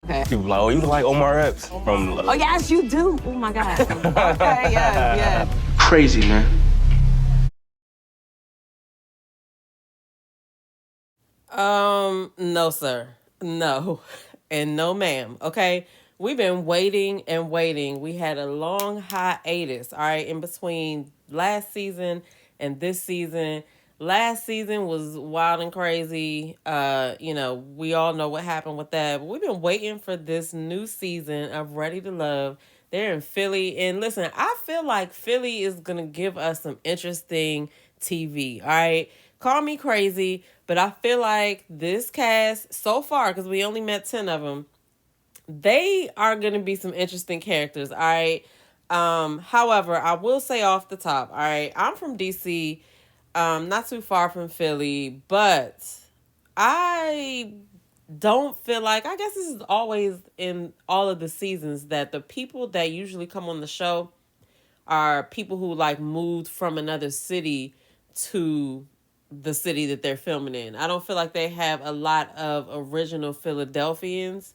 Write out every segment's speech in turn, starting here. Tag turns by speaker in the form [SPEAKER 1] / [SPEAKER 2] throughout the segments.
[SPEAKER 1] People like, oh, you like Omar Epps from.
[SPEAKER 2] Oh yes, you do. Oh my God. Okay, yes.
[SPEAKER 3] Crazy, man.
[SPEAKER 4] No, sir. No. And no, ma'am. Okay. We've been waiting and waiting. We had a long hiatus, all right, in between last season and this season. Last season was wild and crazy. We all know what happened with that. But we've been waiting for this new season of Ready to Love. They're in Philly. And listen, I feel like Philly is going to give us some interesting TV, all right? Call me crazy, but I feel like this cast so far, because we only met 10 of them, they are going to be some interesting characters, all right? However, I will say off the top, all right, I'm from DC, not too far from Philly, but I don't feel like, I guess this is always in all of the seasons, that the people that usually come on the show are people who like moved from another city to the city that they're filming in. I don't feel like they have a lot of original Philadelphians.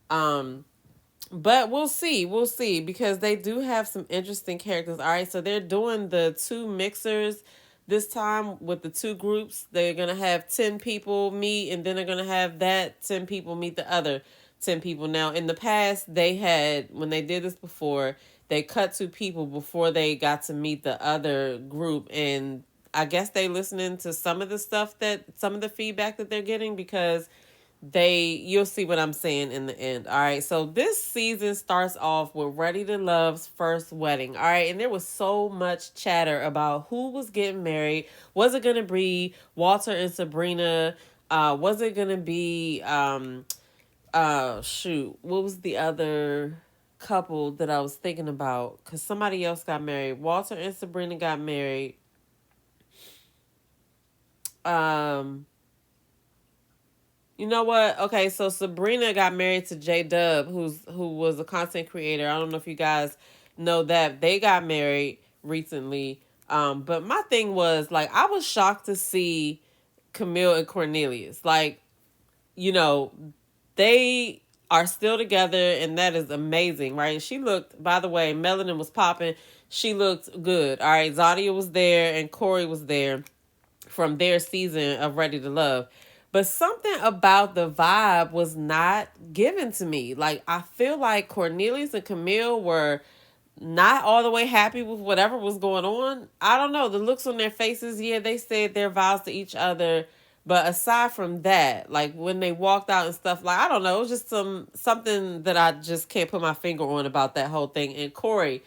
[SPEAKER 4] But we'll see. We'll see, because they do have some interesting characters. All right, so they're doing the two mixers this time with the two groups. They're going to have 10 people meet, and then they're going to have that 10 people meet the other 10 people. Now, in the past, they had, when they did this before, they cut two people before they got to meet the other group. And I guess they listening to some of the stuff some of the feedback that they're getting, because you'll see what I'm saying in the end. All right. So this season starts off with Ready to Love's first wedding. All right. And there was so much chatter about who was getting married. Was it going to be Walter and Sabrina? Was it going to be, what was the other couple that I was thinking about? Because somebody else got married. Walter and Sabrina got married. You know what? Okay, so Sabrina got married to J Dub, who was a content creator. I don't know if you guys know that. They got married recently. But my thing was, like, I was shocked to see Camille and Cornelius. Like, they are still together, and that is amazing, right? She looked, by the way, Melanin was popping. She looked good. All right, Zadia was there and Corey was there from their season of Ready to Love. But something about the vibe was not given to me. Like, I feel like Cornelius and Camille were not all the way happy with whatever was going on. I don't know. The looks on their faces, yeah, they said their vows to each other. But aside from that, like when they walked out and stuff, like, I don't know, it was just something that I just can't put my finger on about that whole thing. And Corey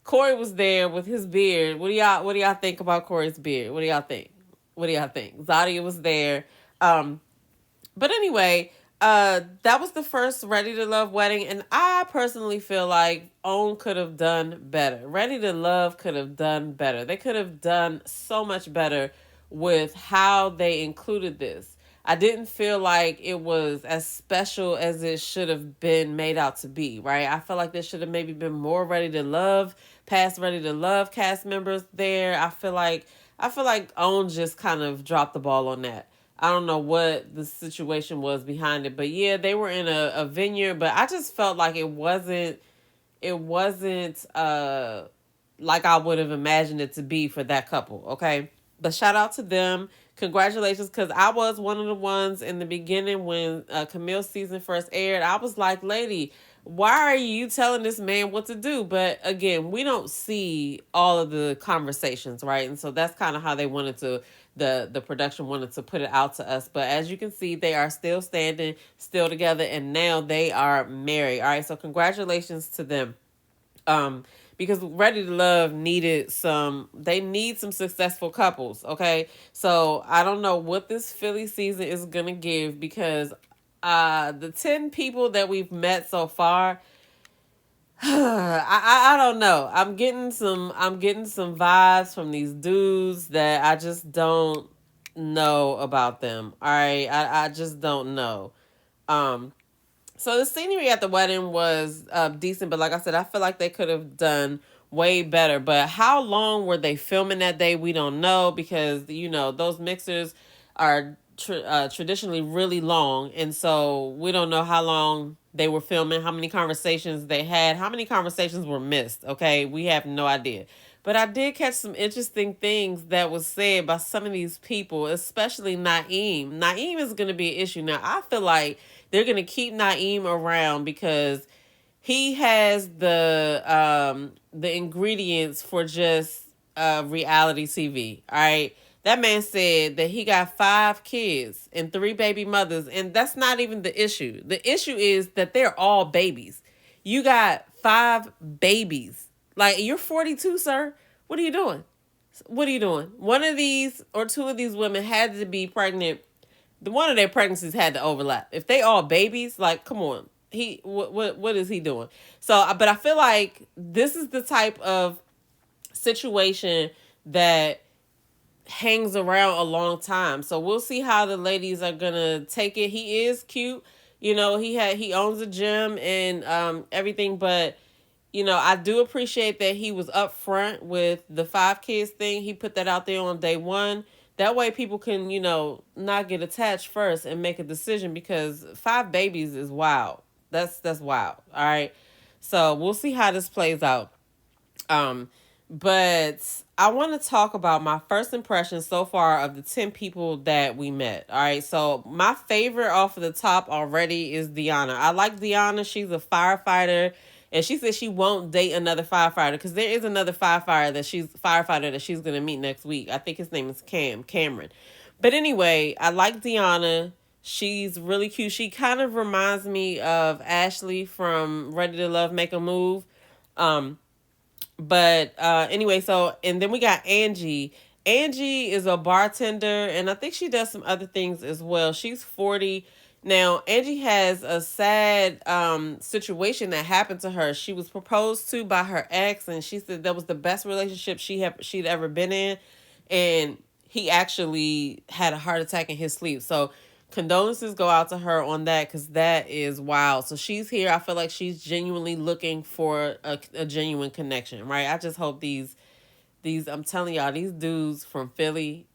[SPEAKER 4] was there with his beard. What do y'all think about Corey's beard? What do y'all think? Zadia was there. But anyway, that was the first Ready to Love wedding, and I personally feel like OWN could have done better. Ready to Love could have done better. They could have done so much better with how they included this. I didn't feel like it was as special as it should have been made out to be, right? I felt like there should have maybe been more Ready to Love, past Ready to Love cast members there. I feel like OWN just kind of dropped the ball on that. I don't know what the situation was behind it, but yeah, they were in a vineyard, but I just felt like it wasn't like I would have imagined it to be for that couple, okay? But shout out to them. Congratulations, because I was one of the ones in the beginning when Camille's season first aired. I was like, lady, why are you telling this man what to do? But again, we don't see all of the conversations, right? And so that's kind of how they wanted to, the production wanted to put it out to us. But as you can see, they are still standing, still together, and now they are married. All right, so congratulations to them. Because Ready to Love need some successful couples, okay? So I don't know what this Philly season is gonna give, because the 10 people that we've met so far, I don't know. I'm getting some vibes from these dudes that I just don't know about them. All right, I just don't know. So the scenery at the wedding was decent, but like I said, I feel like they could have done way better. But how long were they filming that day? We don't know, because those mixers are traditionally really long, and so we don't know how long they were filming, how many conversations they had, how many conversations were missed. Okay, we have no idea. But I did catch some interesting things that was said by some of these people, especially Naeem. Naeem is going to be an issue. Now, I feel like they're going to keep Naeem around because he has the ingredients for just reality TV. All right. That man said that he got 5 kids and 3 baby mothers, and that's not even the issue. The issue is that they're all babies. You got 5 babies. Like, you're 42, sir. What are you doing? What are you doing? One of these or 2 of these women had to be pregnant. The one of their pregnancies had to overlap. If they all babies, like, come on. What is he doing? So, but I feel like this is the type of situation that hangs around a long time. So we'll see how the ladies are gonna take it. He is cute. He owns a gym and everything, but I do appreciate that he was upfront with the 5 kids thing. He put that out there on day one. That way people can, not get attached first and make a decision, because 5 babies is wild. That's wild. All right. So we'll see how this plays out. But I want to talk about my first impression so far of the 10 people that we met. All right. So my favorite off of the top already is Deanna. I like Deanna. She's a firefighter. And she said she won't date another firefighter, because there is another firefighter that she's going to meet next week. I think his name is Cameron. But anyway, I like Deanna. She's really cute. She kind of reminds me of Ashley from Ready to Love, Make a Move. But anyway, and then we got Angie. Angie is a bartender, and I think she does some other things as well. She's 40. Now, Angie has a sad situation that happened to her. She was proposed to by her ex, and she said that was the best relationship she'd ever been in. And he actually had a heart attack in his sleep. So condolences go out to her on that, because that is wild. So she's here. I feel like she's genuinely looking for a genuine connection, right? I just hope these I'm telling y'all, these dudes from Philly,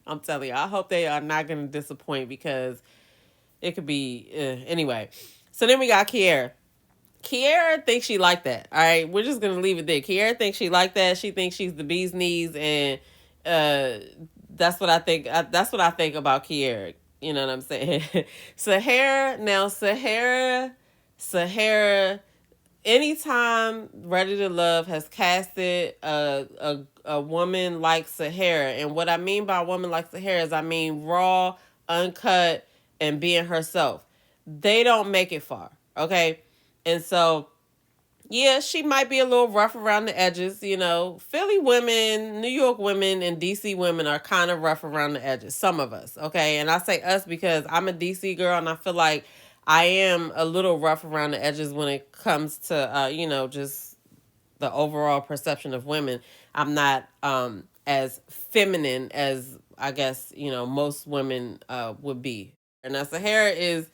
[SPEAKER 4] I'm telling you, I hope they are not going to disappoint, because it could be, anyway. So then we got Kiara. Kiara thinks she like that. All right, we're just gonna leave it there. Kiara thinks she like that. She thinks she's the bee's knees, and that's what I think. That's what I think about Kiara. You know what I'm saying? Sahara. Anytime Ready to Love has casted a woman like Sahara, and what I mean by a woman like Sahara is I mean raw, uncut, and being herself. They don't make it far, okay? And so, yeah, she might be a little rough around the edges. Philly women, New York women, and DC women are kind of rough around the edges. Some of us, okay? And I say us because I'm a DC girl, and I feel like I am a little rough around the edges when it comes to, just the overall perception of women. I'm not as feminine as I guess, most women would be. And now Sahara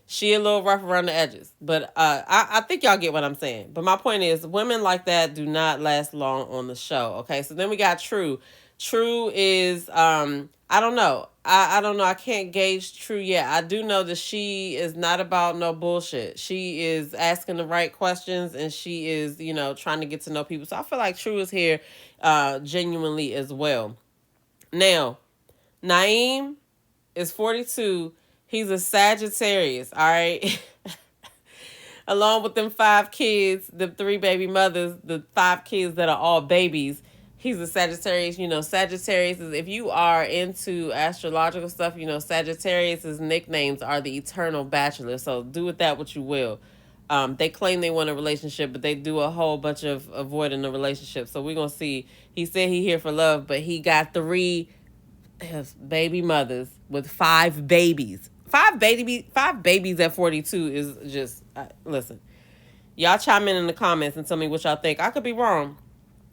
[SPEAKER 4] she a little rough around the edges. But I think y'all get what I'm saying. But my point is, women like that do not last long on the show. Okay, so then we got True. True is, I don't know. I don't know. I can't gauge True yet. I do know that she is not about no bullshit. She is asking the right questions, and she is, trying to get to know people. So I feel like True is here genuinely as well. Now, Naeem is 42. He's a Sagittarius, all right? Along with them 5 kids, the 3 baby mothers, the 5 kids that are all babies. He's a Sagittarius. Sagittarius is, if you are into astrological stuff, Sagittarius' nicknames are the Eternal Bachelor. So do with that what you will. They claim they want a relationship, but they do a whole bunch of avoiding the relationship. So we're going to see. He said he here for love, but he got 3 baby mothers with 5 babies. 5 babies at 42 is just, listen. Y'all chime in the comments and tell me what y'all think. I could be wrong.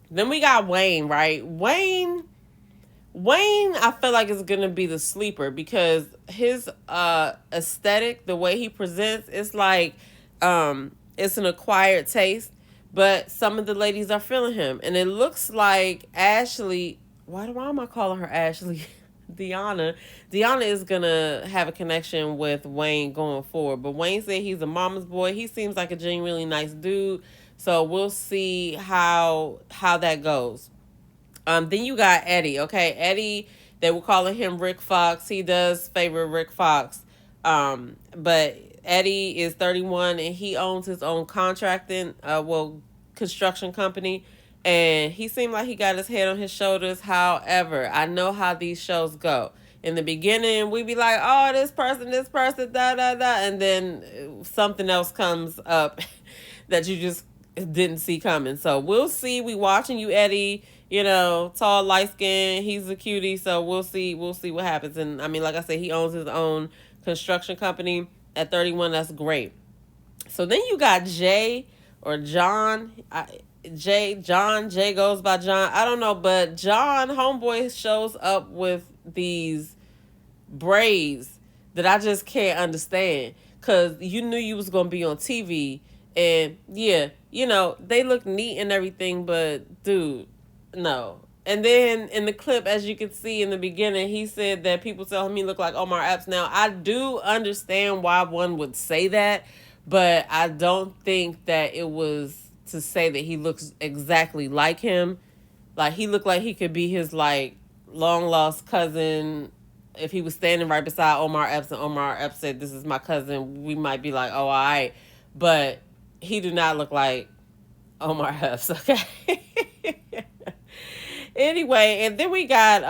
[SPEAKER 4] Then we got Wayne, right? Wayne, I feel like is going to be the sleeper, because his aesthetic, the way he presents, it's like it's an acquired taste, but some of the ladies are feeling him. And it looks like Ashley, why am I calling her Ashley? Deanna. Deanna is gonna have a connection with Wayne going forward. But Wayne said he's a mama's boy. He seems like a genuinely nice dude. So we'll see how that goes. Then you got Eddie. Okay, Eddie. They were calling him Rick Fox. He does favor Rick Fox. But Eddie is 31 and he owns his own contracting, construction company. And he seemed like he got his head on his shoulders. However, I know how these shows go. In the beginning, we be like, oh, this person, da, da, da. And then something else comes up that you just didn't see coming. So we'll see. We watching you, Eddie. You know, tall, light skin. He's a cutie. So we'll see. We'll see what happens. And I mean, like I said, he owns his own construction company at 31. That's great. So then you got Jay or John. Jay goes by John. I don't know, but John homeboy shows up with these braids that I just can't understand. Cause you knew you was gonna be on TV, and yeah, you know they look neat and everything, but dude, no. And then in the clip, as you can see in the beginning, he said that people tell him he look like Omar Epps. Now I do understand why one would say that, but I don't think that it was to say that he looks exactly like him. Like he looked like he could be his like long lost cousin. If he was standing right beside Omar Epps and Omar Epps said, "This is my cousin," we might be like, "Oh, all right," but he do not look like Omar Epps. Okay. Anyway, and then we got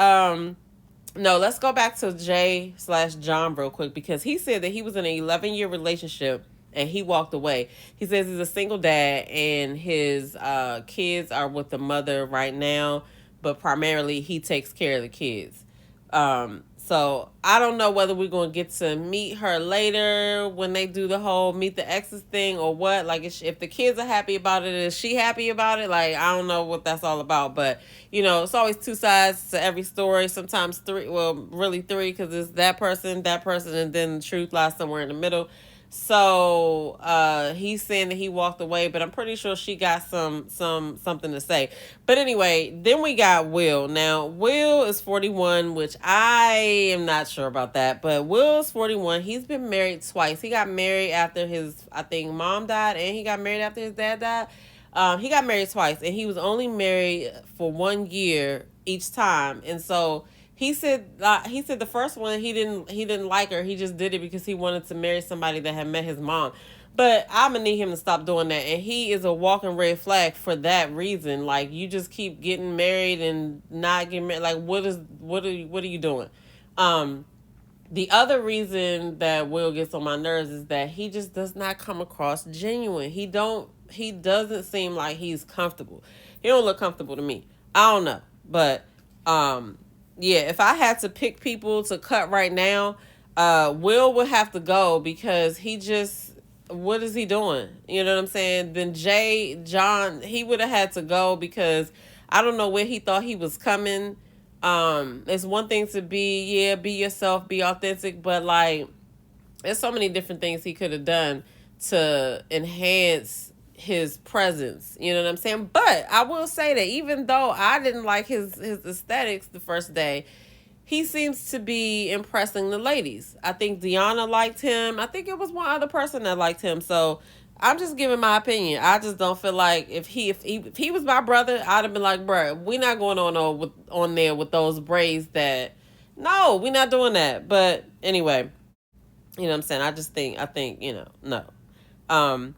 [SPEAKER 4] no, let's go back to Jay/John real quick because he said that he was in an 11-year relationship and he walked away. He says he's a single dad and his kids are with the mother right now, but primarily he takes care of the kids. So I don't know whether we're going to get to meet her later when they do the whole meet the exes thing or what. Like if the kids are happy about it, is she happy about it? Like, I don't know what that's all about, but you know, it's always two sides to every story. Sometimes three, well, really three, because it's that person, and then the truth lies somewhere in the middle. So he's saying that he walked away, but I'm pretty sure she got something to say. But anyway, then we got Will. Now Will is 41, which I am not sure about that, but Will is 41. He's been married twice. He got married after his, I think, mom died, and he got married after his dad died. He got married twice, and he was only married for 1 year each time, and so. He said the first one he didn't like her. He just did it because he wanted to marry somebody that had met his mom. But I'm gonna need him to stop doing that. And he is a walking red flag for that reason. Like you just keep getting married and not getting married. Like what are you doing? The other reason that Will gets on my nerves is that he just does not come across genuine. He doesn't seem like he's comfortable. He don't look comfortable to me. I don't know, but yeah, if I had to pick people to cut right now, Will would have to go because what is he doing? You know what I'm saying? Then John, he would have had to go because I don't know where he thought he was coming. It's one thing to be yourself, be authentic, but like, there's so many different things he could have done to enhance his presence, you know what I'm saying? But I will say that even though I didn't like his aesthetics the first day, he seems to be impressing the ladies. I think Deanna liked him. I think it was one other person that liked him. So I'm just giving my opinion. I just don't feel like if he was my brother, I'd have been like, bruh, we're not going on there with those braids that, no, we're not doing that. But anyway, you know what I'm saying? I think, you know, no.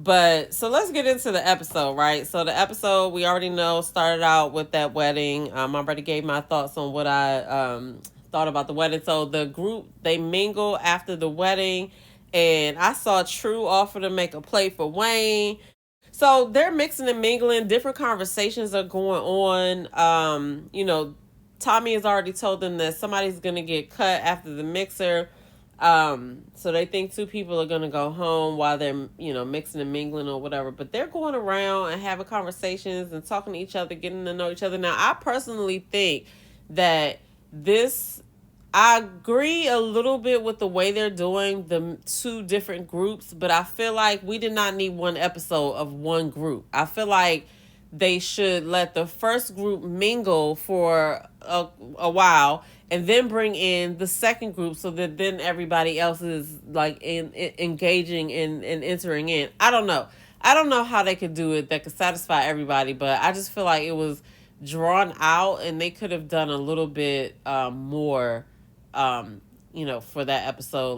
[SPEAKER 4] But so let's get into the episode, right? So the episode, we already know, started out with that wedding. I already gave my thoughts on what I thought about the wedding. So the group, they mingle after the wedding, and I saw True offer to make a play for Wayne. So they're mixing and mingling. Different conversations are going on. You know, Tommy has already told them that somebody's going to get cut after the mixer. So they think two people are going to go home while they're, you know, mixing and mingling or whatever, but they're going around and having conversations and talking to each other, getting to know each other. Now, I personally think that I agree a little bit with the way they're doing the two different groups, but I feel like we did not need one episode of one group. I feel like they should let the first group mingle for a while and then bring in the second group so that then everybody else is like engaging and entering in. I don't know. I don't know how they could do it that could satisfy everybody, but I just feel like it was drawn out and they could have done a little bit more, for that episode.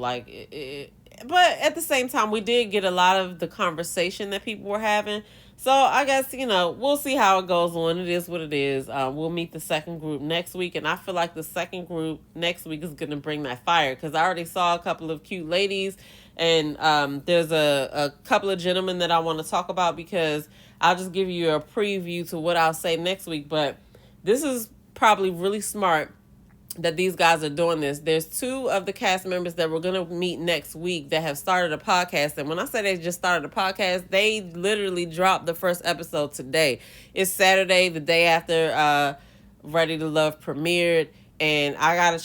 [SPEAKER 4] But at the same time, we did get a lot of the conversation that people were having. So I guess, we'll see how it goes on. It is what it is. We'll meet the second group next week. And I feel like the second group next week is going to bring that fire. Because I already saw a couple of cute ladies. And there's a couple of gentlemen that I want to talk about. Because I'll just give you a preview to what I'll say next week. But this is probably really smart that these guys are doing this. There's 2 of the cast members that we're going to meet next week that have started a podcast. And when I say they just started a podcast, they literally dropped the first episode today. It's Saturday, the day after Ready to Love premiered. And I got a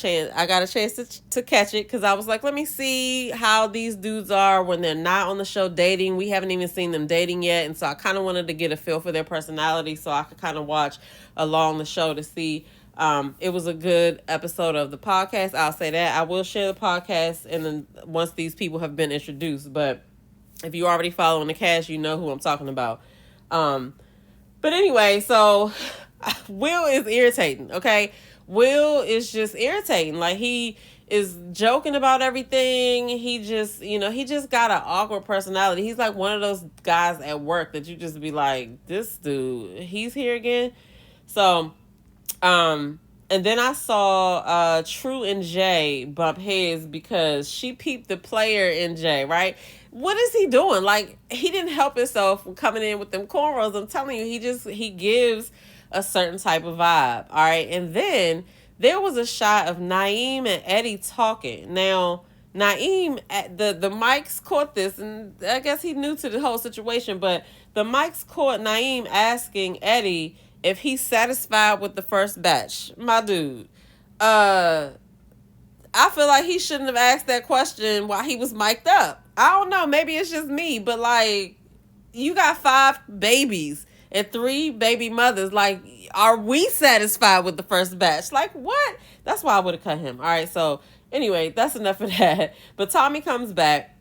[SPEAKER 4] chance to catch it because I was like, let me see how these dudes are when they're not on the show dating. We haven't even seen them dating yet. And so I kind of wanted to get a feel for their personality so I could kind of watch along the show to see. It was a good episode of the podcast. I'll say that. I will share the podcast and then once these people have been introduced. But if you're already following the cast, you know who I'm talking about. But anyway, so Will is irritating, okay? Will is just irritating. Like, he is joking about everything. He just got an awkward personality. He's like one of those guys at work that you just be like, this dude, he's here again. So, and then I saw True and Jay bump heads because she peeped the player in Jay, right? What is he doing? Like, he didn't help himself coming in with them cornrows. I'm telling you, he gives a certain type of vibe, all right? And then there was a shot of Naeem and Eddie talking. Now, Naeem, the mics caught this, and I guess he knew to the whole situation, but the mics caught Naeem asking Eddie if he's satisfied with the first batch. My dude, I feel like he shouldn't have asked that question while he was mic'd up. I don't know, maybe it's just me, but like, you got 5 babies and 3 baby mothers. Like, are we satisfied with the first batch? Like, what? That's why I would have cut him. All right, so anyway, that's enough of that. But Tommy comes back.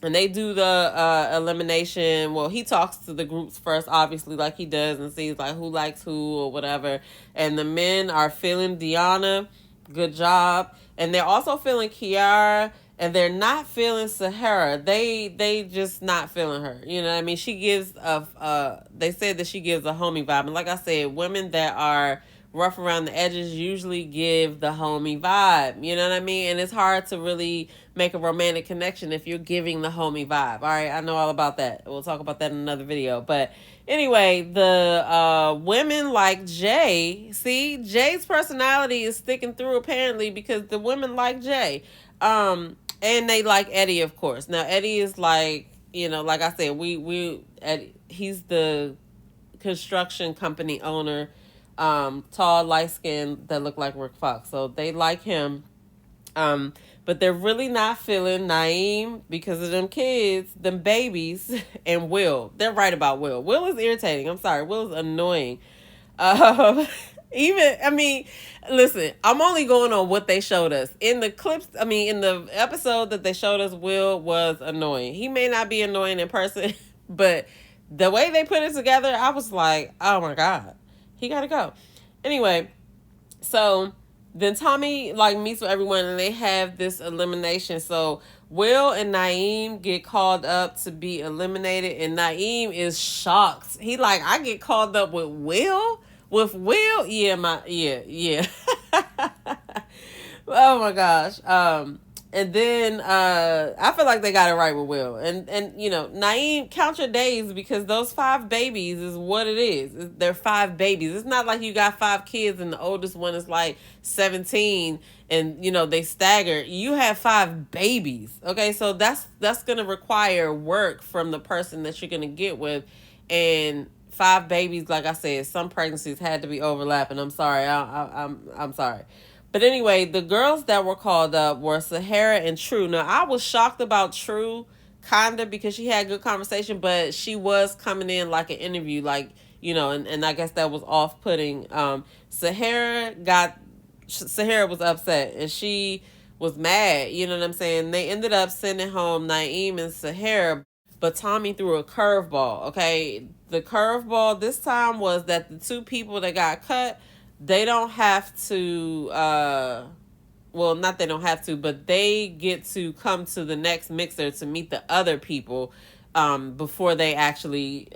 [SPEAKER 4] And they do the elimination. Well, he talks to the groups first, obviously, like he does, and sees like who likes who or whatever. And the men are feeling Deanna. Good job. And they're also feeling Kiara. And they're not feeling Sahara. They just not feeling her. You know what I mean? She gives they said that she gives a homie vibe. And like I said, women that are rough around the edges usually give the homie vibe. You know what I mean? And it's hard to really make a romantic connection if you're giving the homie vibe. All right, I know all about that. We'll talk about that in another video. But anyway, the women like Jay. See, Jay's personality is sticking through apparently because the women like Jay. And they like Eddie, of course. Now, Eddie is like, like I said, he's the construction company owner. Tall, light-skinned, that look like Rick Fox. So they like him. But they're really not feeling Naeem because of them kids, them babies, and Will. They're right about Will. Will is irritating. I'm sorry. Will is annoying. Listen, I'm only going on what they showed us. In the clips, in the episode that they showed us, Will was annoying. He may not be annoying in person, but the way they put it together, I was like, oh my God. He gotta go. Anyway, so then Tommy meets with everyone and they have this elimination. So Will and Naeem get called up to be eliminated and Naeem is shocked. He like, I get called up with Will? With Will? Yeah. Oh my gosh. And then I feel like they got it right with Will. And Naeem, count your days because those 5 babies is what it is. They're 5 babies. It's not like you got 5 kids and the oldest one is like 17 and, they stagger. You have 5 babies. Okay, so that's going to require work from the person that you're going to get with. And 5 babies, like I said, some pregnancies had to be overlapping. I'm sorry. I'm sorry. But anyway, the girls that were called up were Sahara and True. Now, I was shocked about True, kinda, because she had good conversation, but she was coming in like an interview. Like, and I guess that was off-putting. Sahara was upset, and she was mad, you know what I'm saying? They ended up sending home Naeem and Sahara, but Tommy threw a curveball, okay? The curveball this time was that the two people that got cut, they don't have to, well, not they don't have to, but they get to come to the next mixer to meet the other people before they actually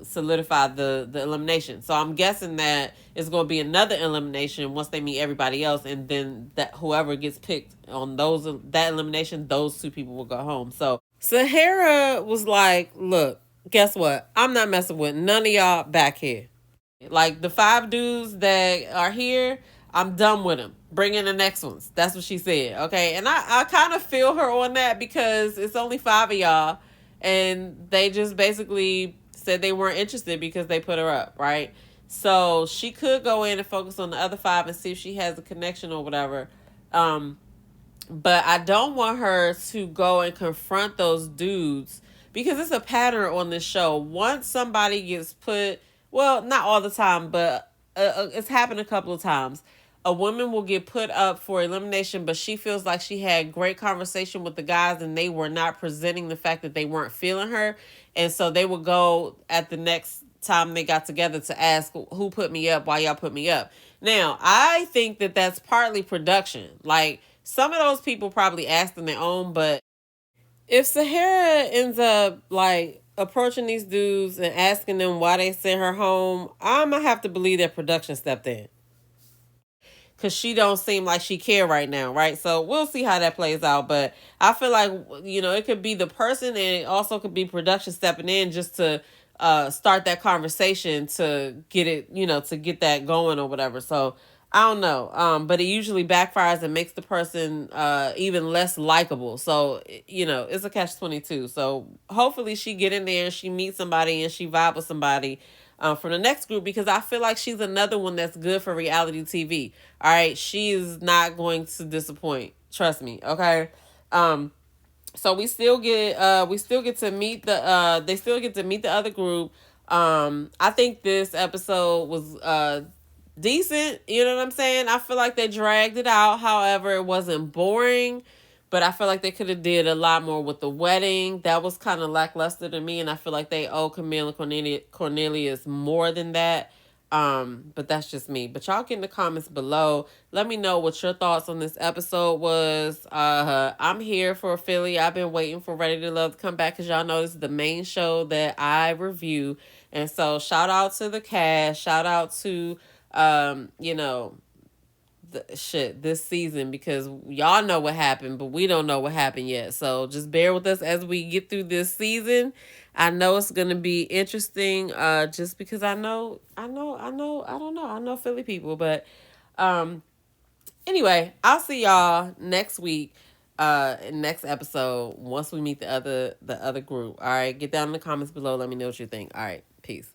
[SPEAKER 4] solidify the elimination. So I'm guessing that it's going to be another elimination once they meet everybody else, and then that whoever gets picked on that elimination, those two people will go home. So Sahara was like, look, guess what? I'm not messing with none of y'all back here. Like, the 5 dudes that are here, I'm done with them. Bring in the next ones. That's what she said. Okay. And I kind of feel her on that, because it's only 5 of y'all. And they just basically said they weren't interested because they put her up. Right. So she could go in and focus on the other 5 and see if she has a connection or whatever. But I don't want her to go and confront those dudes, because it's a pattern on this show. Once somebody gets put, well, not all the time, but it's happened a couple of times. A woman will get put up for elimination, but she feels like she had great conversation with the guys and they were not presenting the fact that they weren't feeling her. And so they would go at the next time they got together to ask, who put me up? Why y'all put me up? Now, I think that that's partly production. Like, some of those people probably asked on their own, but if Sahara ends up like approaching these dudes and asking them why they sent her home, I'm gonna have to believe that production stepped in, because she don't seem like she care right now, right? So we'll see how that plays out. But I feel like, it could be the person, and it also could be production stepping in just to start that conversation, to get it, to get that going or whatever. So I don't know. But it usually backfires and makes the person even less likable. So, it's a catch-22. So hopefully she get in there and she meets somebody and she vibe with somebody from the next group, because I feel like she's another one that's good for reality TV. All right. She is not going to disappoint. Trust me. Okay. So we still get to meet they still get to meet the other group. I think this episode was decent, you know what I'm saying? I feel like they dragged it out. However, it wasn't boring, but I feel like they could have did a lot more with the wedding. That was kind of lackluster to me, and I feel like they owe Camille and Cornelius more than that. But that's just me. But y'all get in the comments below. Let me know what your thoughts on this episode was. I'm here for Philly. I've been waiting for Ready to Love to come back, because y'all know this is the main show that I review. And so shout out to the cast. Shout out to this season, because y'all know what happened, but we don't know what happened yet. So just bear with us as we get through this season. I know it's gonna be interesting, just because I know Philly people. But anyway, I'll see y'all next week, next episode, once we meet the other group. All right, get down in the comments below, let me know what you think. All right, peace.